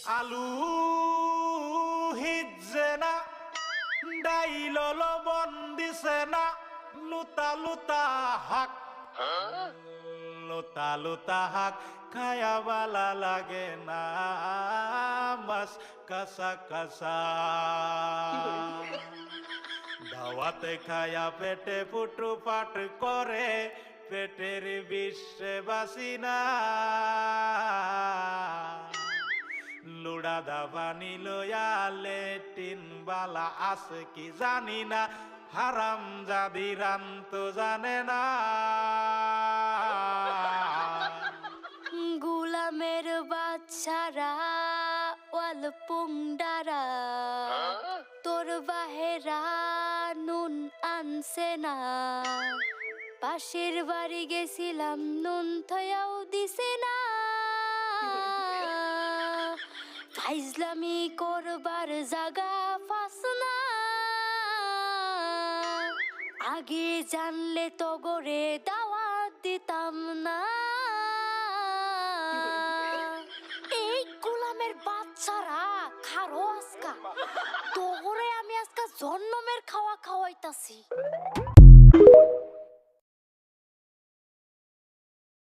আলু হিজে না ডাইল লবণ দিছে না লুতা লুতা হাক লুতা লুতা হাক খায়া বালা লাগে না মাছ কাঁচা কাঁচা দাওয়াতে খায়া পেটে ফুটু পাট করে পেটের বিশ্বে বাসি না লুড়া দাবানি লয়া লেটিন বালা আছে কি জানি না হারাম জাদি রান্ত জানে না গুলামের বাচ্চারা ওয়াল পুংডারা তোর বাহেরা নুন আনছে না পাশের বাড়ি গেছিলাম নুন থয়াও দিছে না ফাইজলামি করবার জাগা ফাস না আগে জানলে তো গরে দাওয়াত দিতাম না এই গোলামের বাচ্চারা খারো আজকা তোরে আমি আজকা জন্মের খাওয়া খাওয়াইতাছি